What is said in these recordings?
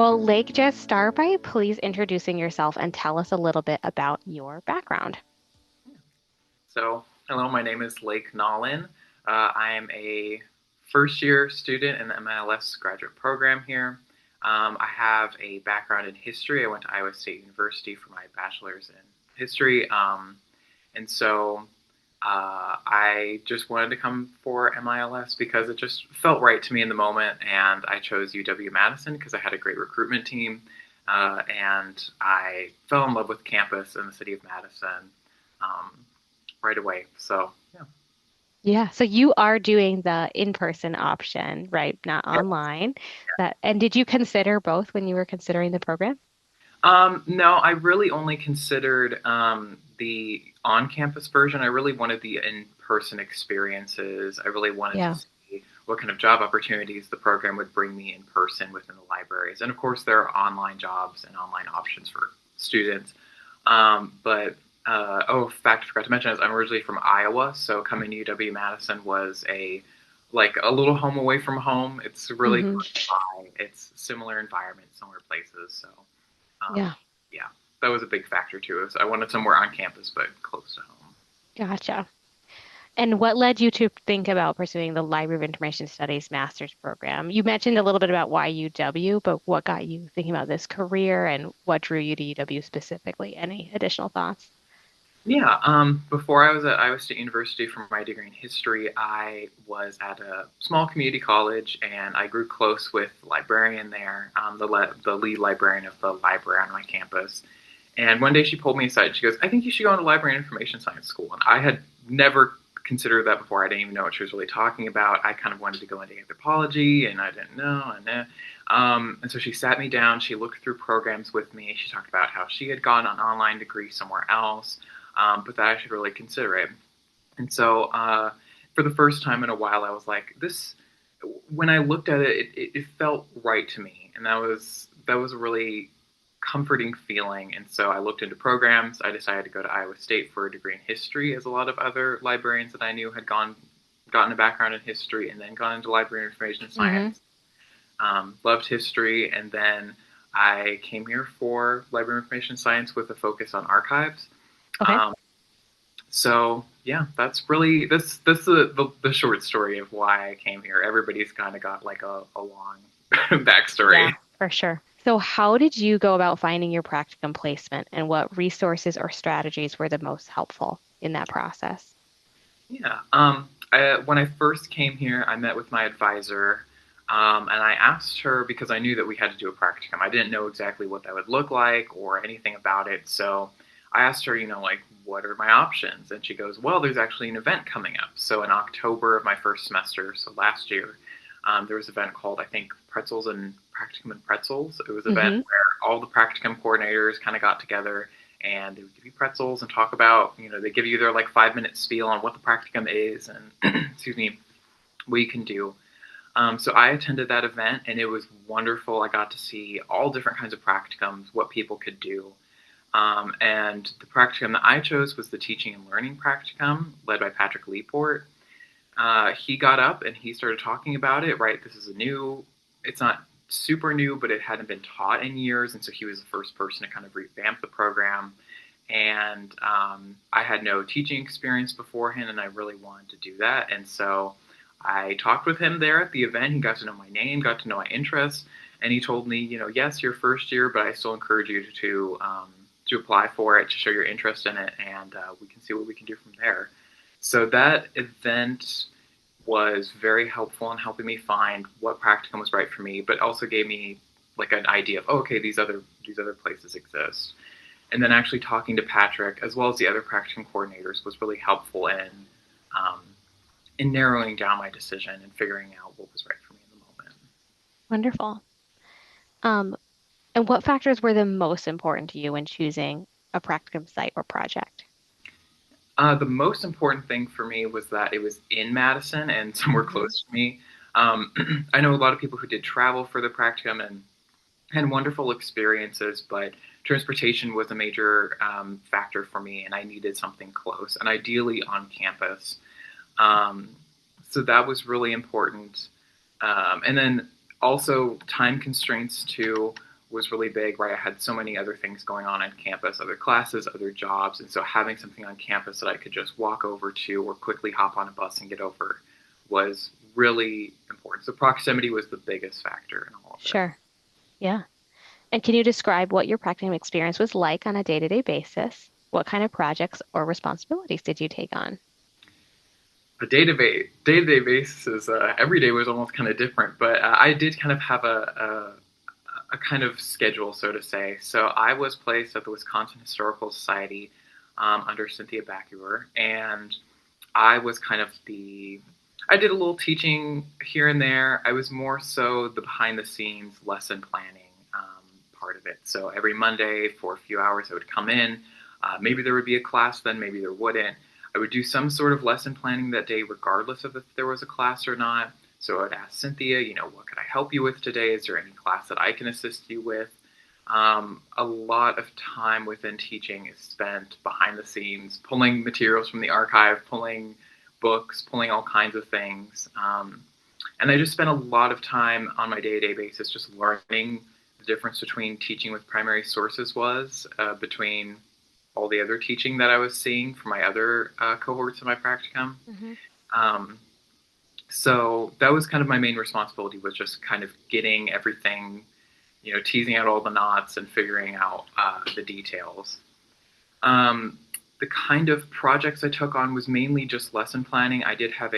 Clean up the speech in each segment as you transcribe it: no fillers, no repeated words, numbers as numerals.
Well, Lake, just start by please introducing yourself and tell us a little bit about your background. So, hello, my name is Lake Nollen. I am a first year student in the MLS graduate program here. I have a background in history. I went to Iowa State University for my bachelor's in history. I just wanted to come for MILS because it just felt right to me in the moment. And I chose UW-Madison because I had a great recruitment team. And I fell in love with campus and the city of Madison. Right away. So yeah. Yeah, so you are doing the in-person option, right? Not online. And did you consider both when you were considering the program? No, I really only considered the on-campus version. I really wanted the in-person experiences. I really wanted to Yeah. see what kind of job opportunities the program would bring me in person within the libraries. And of course, there are online jobs and online options for students. Fact I forgot to mention is I'm originally from Iowa, so coming to UW-Madison was a little home away from home. It's really Hmm. close by. It's similar environment, similar places. So um, Yeah, yeah, that was a big factor too. Is I wanted somewhere on campus but close to home. gotcha. And what led you to think about pursuing the Library of Information Studies master's program? You mentioned a little bit about why UW, but what got you thinking about this career and what drew you to UW specifically? Any additional thoughts? Yeah, before I was at Iowa State University for my degree in history, I was at a small community college, and I grew close with the librarian there, the lead librarian of the library on my campus. And one day she pulled me aside and she goes, "I think you should go into library and information science school." And I had never considered that before. I didn't even know what she was really talking about. I kind of wanted to go into anthropology, and I didn't know. And so she sat me down. She looked through programs with me. She talked about how she had gotten an online degree somewhere else, but that I should really consider it. And so, for the first time in a while, I was like, "This." When I looked at it felt right to me, and that was a really comforting feeling. And so I looked into programs. I decided to go to Iowa State for a degree in history, as a lot of other librarians that I knew had gotten a background in history and then gone into library information Hmm. science. Loved history, and then I came here for library information science with a focus on archives. Okay. Um, so yeah, that's the short story of why I came here. Everybody's kind of got like a long backstory. Yeah, for sure. So, how did you go about finding your practicum placement and what resources or strategies were the most helpful in that process? Yeah. When I first came here, I met with my advisor, and I asked her because I knew that we had to do a practicum. I didn't know exactly what that would look like or anything about it. So I asked her, like, what are my options? And she goes, well, there's actually an event coming up. So in October of my first semester, so last year, there was an event called, I think, Pretzels and Practicum and Pretzels. It was an event Hmm. where all the practicum coordinators kind of got together and they would give you pretzels and talk about, they give you their like 5 minute spiel on what the practicum is and, excuse me, what you can do. So I attended that event and it was wonderful. I got to see all different kinds of practicums, what people could do. And the practicum that I chose was the teaching and learning practicum led by Patrick Leaport. He got up and he started talking about it, right? It's not super new, but it hadn't been taught in years. And so he was the first person to kind of revamp the program. And I had no teaching experience beforehand, and I really wanted to do that. And so I talked with him there at the event. He got to know my name, got to know my interests, and he told me, yes, you're first year, but I still encourage you to apply for it, to show your interest in it, and we can see what we can do from there. So that event was very helpful in helping me find what practicum was right for me, but also gave me like an idea of, oh, okay, these other places exist. And then actually talking to Patrick as well as the other practicum coordinators was really helpful um, in narrowing down my decision and figuring out what was right for me in the moment. Wonderful. Um, and what factors were the most important to you when choosing a practicum site or project? The most important thing for me was that it was in Madison and somewhere Hmm. close to me. I know a lot of people who did travel for the practicum and had wonderful experiences, but transportation was a major factor for me, and I needed something close and ideally on campus. Um, so that was really important. And then also time constraints too. was really big, right? I had so many other things going on campus, other classes, other jobs, and so having something on campus that I could just walk over to or quickly hop on a bus and get over was really important. So proximity was the biggest factor in all of it. Sure. Yeah. And can you describe what your practicum experience was like on a day-to-day basis? What kind of projects or responsibilities did you take on? A day-to-day basis is every day was almost kind of different, but I did kind of have a kind of schedule, so to say. So I was placed at the Wisconsin Historical Society under Cynthia Backuer, and I was kind of I did a little teaching here and there. I was more so the behind the scenes lesson planning part of it. So every Monday for a few hours, I would come in. Maybe there would be a class then, maybe there wouldn't. I would do some sort of lesson planning that day, regardless of if there was a class or not. So I would ask Cynthia, what could I help you with today? Is there any class that I can assist you with? A lot of time within teaching is spent behind the scenes, pulling materials from the archive, pulling books, pulling all kinds of things. And I just spent a lot of time on my day-to-day basis just learning the difference between teaching with primary sources between all the other teaching that I was seeing from my other cohorts in my practicum. Hmm. Um, so that was kind of my main responsibility, was just kind of getting everything, teasing out all the knots and figuring out the details. Um, the kind of projects I took on was mainly just lesson planning. I did have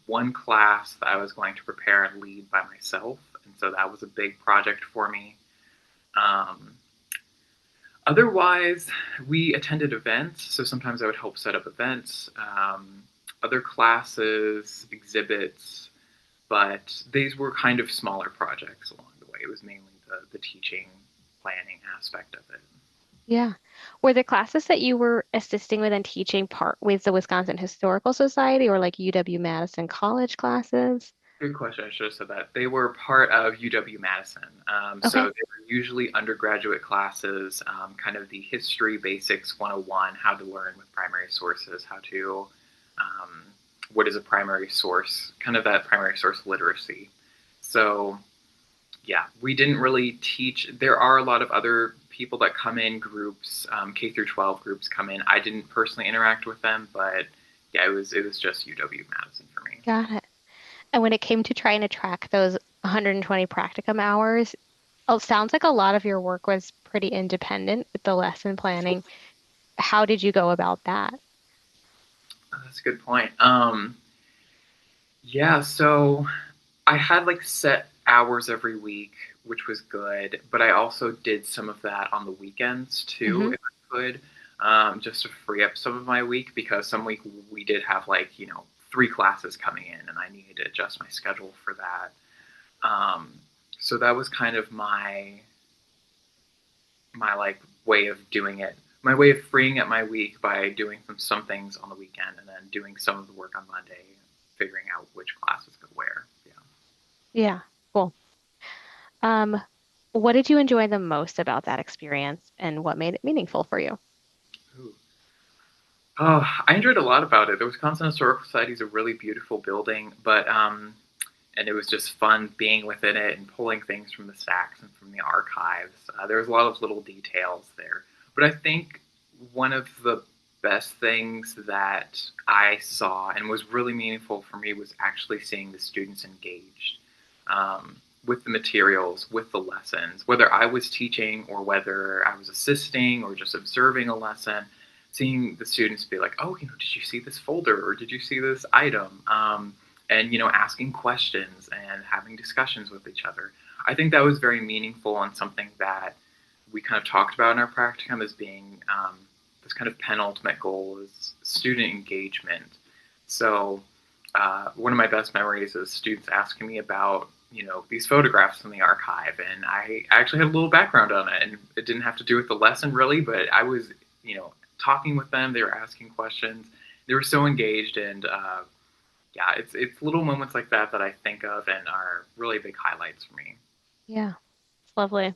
one class that I was going to prepare and lead by myself, and so that was a big project for me. Um, Otherwise, we attended events, so sometimes I would help set up events, other classes, exhibits, but these were kind of smaller projects along the way. It was mainly the teaching, planning aspect of it. Yeah. Were the classes that you were assisting with and teaching part with the Wisconsin Historical Society or like UW-Madison college classes? Good question. I should have said that. They were part of UW-Madison. So Okay. they were usually undergraduate classes, kind of the history basics 101, how to learn with primary sources, um, what is a primary source, kind of that primary source literacy. So, yeah, we didn't really teach. There are a lot of other people that come in, groups, K through 12 groups come in. I didn't personally interact with them, but yeah, it was just UW-Madison for me. Got it. And when it came to trying to track those 120 practicum hours, it sounds like a lot of your work was pretty independent with the lesson planning. How did you go about that? That's a good point. Yeah, so I had like set hours every week, which was good, but I also did some of that on the weekends too, Hmm. if I could, just to free up some of my week, because some week we did have like, three classes coming in and I needed to adjust my schedule for that. Um, so that was kind of my like way of doing it. My way of freeing up my week by doing some things on the weekend and then doing some of the work on Monday, figuring out which classes go where. Yeah. Yeah, cool. Um, what did you enjoy the most about that experience and what made it meaningful for you? Ooh. Oh, I enjoyed a lot about it. The Wisconsin Historical Society is a really beautiful building, but and it was just fun being within it and pulling things from the stacks and from the archives. There was a lot of little details there, but I think one of the best things that I saw and was really meaningful for me was actually seeing the students engaged with the materials, with the lessons, whether I was teaching or whether I was assisting or just observing a lesson. Seeing the students be like, "Oh, did you see this folder or did you see this item?" And asking questions and having discussions with each other. I think that was very meaningful and something that we kind of talked about in our practicum as being this kind of penultimate goal is student engagement. So one of my best memories is students asking me about these photographs from the archive, and I actually had a little background on it, and it didn't have to do with the lesson really, but I was talking with them. They were asking questions. They were so engaged, and yeah, it's little moments like that that I think of and are really big highlights for me. Yeah, it's lovely.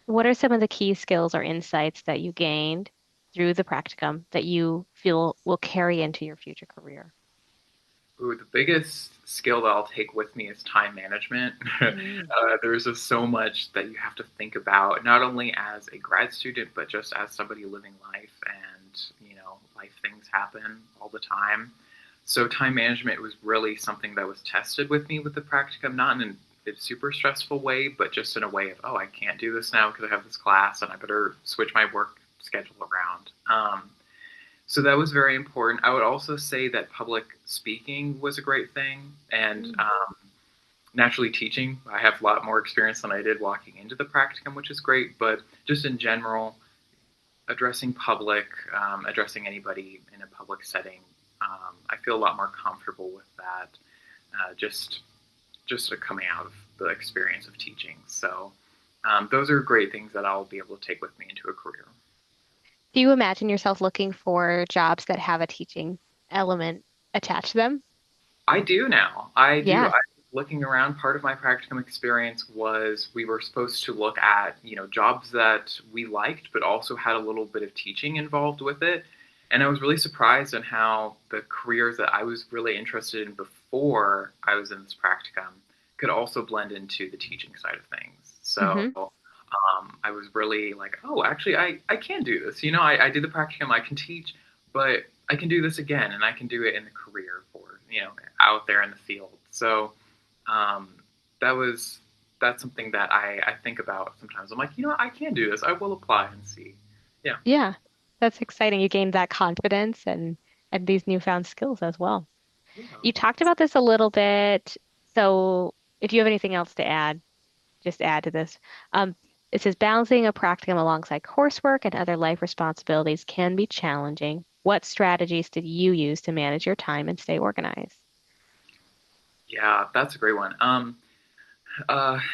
What are some of the key skills or insights that you gained through the practicum that you feel will carry into your future career? Ooh, the biggest skill that I'll take with me is time management. Mm. There's just so much that you have to think about, not only as a grad student, but just as somebody living life. And, life things happen all the time. So, time management was really something that was tested with me with the practicum, not in a super stressful way, but just in a way of, oh, I can't do this now because I have this class and I better switch my work schedule around. So that was very important. I would also say that public speaking was a great thing, and Mm. naturally teaching. I have a lot more experience than I did walking into the practicum, which is great. But just in general, addressing public, addressing anybody in a public setting, I feel a lot more comfortable with that. Just coming out of the experience of teaching. So those are great things that I'll be able to take with me into a career. Do you imagine yourself looking for jobs that have a teaching element attached to them? I do now. I do. Yeah. I looking around. Part of my practicum experience was we were supposed to look at jobs that we liked, but also had a little bit of teaching involved with it. And I was really surprised on how the careers that I was really interested in before I was in this practicum could also blend into the teaching side of things. So Hmm. I was really like, oh, actually, I can do this. I did the practicum, I can teach, but I can do this again, and I can do it in the career for, out there in the field. So um, that was that's something that I think about sometimes. I'm like, I can do this. I will apply and see. Yeah. Yeah. That's exciting. You gained that confidence and these newfound skills as well. Yeah. You talked about this a little bit. So if you have anything else to add, just add to this. Um, it says balancing a practicum alongside coursework and other life responsibilities can be challenging. What strategies did you use to manage your time and stay organized? Yeah, that's a great one.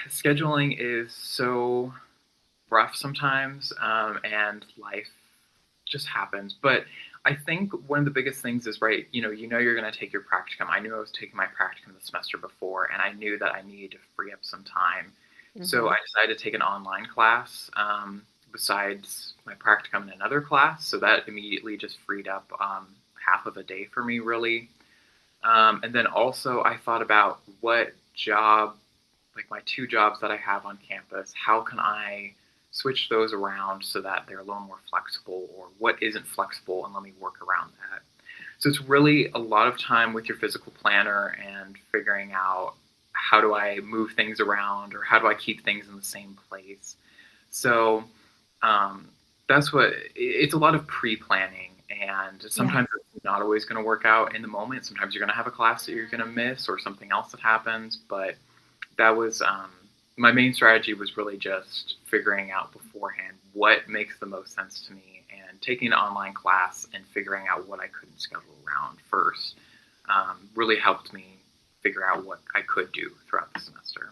Scheduling is so rough sometimes, and life just happens. But I think one of the biggest things is right. You're going to take your practicum. I knew I was taking my practicum the semester before, and I knew that I needed to free up some time. So Hmm. I decided to take an online class besides my practicum in another class. So that immediately just freed up half of a day for me, really. And then also I thought about what job, like my two jobs that I have on campus, how can I switch those around so that they're a little more flexible, or what isn't flexible, and let me work around that. So it's really a lot of time with your physical planner and figuring out how do I move things around, or how do I keep things in the same place. So um, that's what it's a lot of pre-planning, and Yeah. sometimes it's not always going to work out in the moment. Sometimes you're going to have a class that you're going to miss, or something else that happens. But that was my main strategy was really just figuring out beforehand what makes the most sense to me, and taking an online class and figuring out what I couldn't schedule around first really helped me figure out what I could do throughout the semester.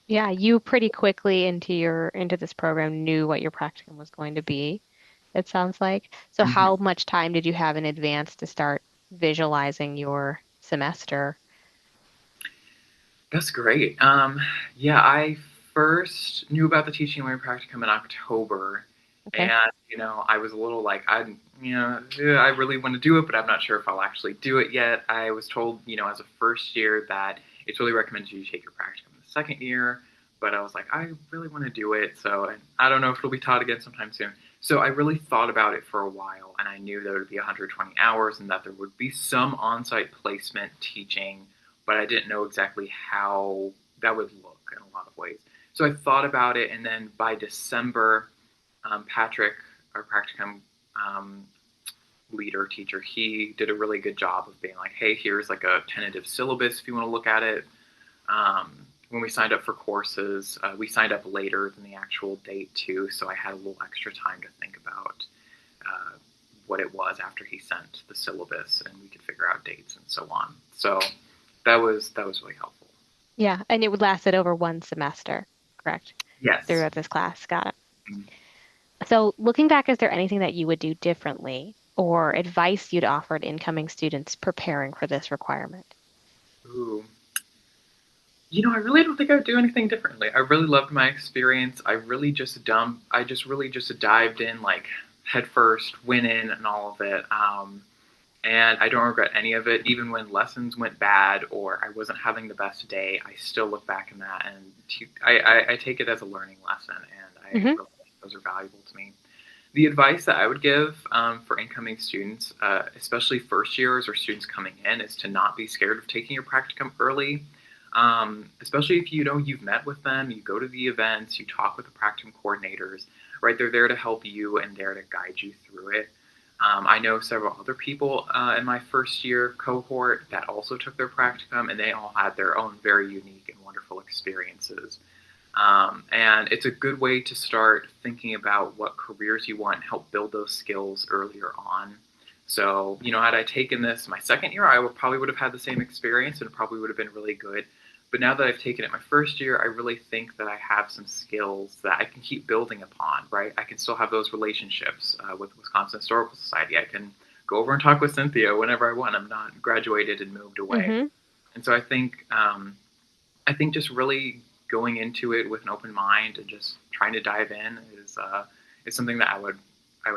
Yeah, you pretty quickly into this program knew what your practicum was going to be, it sounds like. So Mm-hmm. how much time did you have in advance to start visualizing your semester? That's great. Yeah, I first knew about the teaching and learning practicum in October, Okay. and I was a little like, I really want to do it, but I'm not sure if I'll actually do it yet. I was told, as a first year, that it's really recommended you take your practicum in the second year, but I was like, I really want to do it, so and I don't know if it'll be taught again sometime soon. So I really thought about it for a while, and I knew there would be 120 hours, and that there would be some on-site placement teaching, but I didn't know exactly how that would look in a lot of ways. So I thought about it, and then by December, Patrick, our practicum um, leader teacher, he did a really good job of being like, "Hey, here's like a tentative syllabus if you want to look at it." When we signed up for courses, we signed up later than the actual date too, so I had a little extra time to think about uh, what it was after he sent the syllabus, and we could figure out dates and so on. So that was really helpful. Yeah, and it would lasted over one semester, correct? Yes. Throughout this class. Got it. So looking back, is there anything that you would do differently or advice you'd offer to incoming students preparing for this requirement? Ooh. I really don't think I would do anything differently. I really loved my experience. I just really just dived in like head first, went in and all of it. And I don't regret any of it. Even when lessons went bad or I wasn't having the best day, I still look back in that and I take it as a learning lesson, and I Hmm. really think those are valuable to me. The advice that I would give for incoming students, especially first years or students coming in, is to not be scared of taking your practicum early. Especially if you've met with them, you go to the events, you talk with the practicum coordinators, right? They're there to help you and there to guide you through it. I know several other people in my first year cohort that also took their practicum, and they all had their own very unique and wonderful experiences. And it's a good way to start thinking about what careers you want and help build those skills earlier on. So, had I taken this my second year, probably would have had the same experience and it probably would have been really good. But now that I've taken it my first year, I really think that I have some skills that I can keep building upon, right? I can still have those relationships with Wisconsin Historical Society. I can go over and talk with Cynthia whenever I want. I'm not graduated and moved away. Hmm. And so I think just really going into it with an open mind and just trying to dive in is something that I would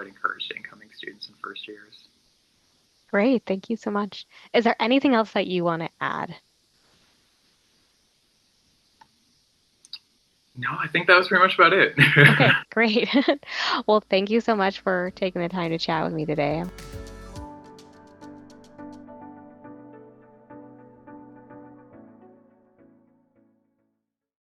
encourage to incoming students in first years. Great. Thank you so much. Is there anything else that you want to add? No, I think that was pretty much about it. Okay, great. Well, thank you so much for taking the time to chat with me today.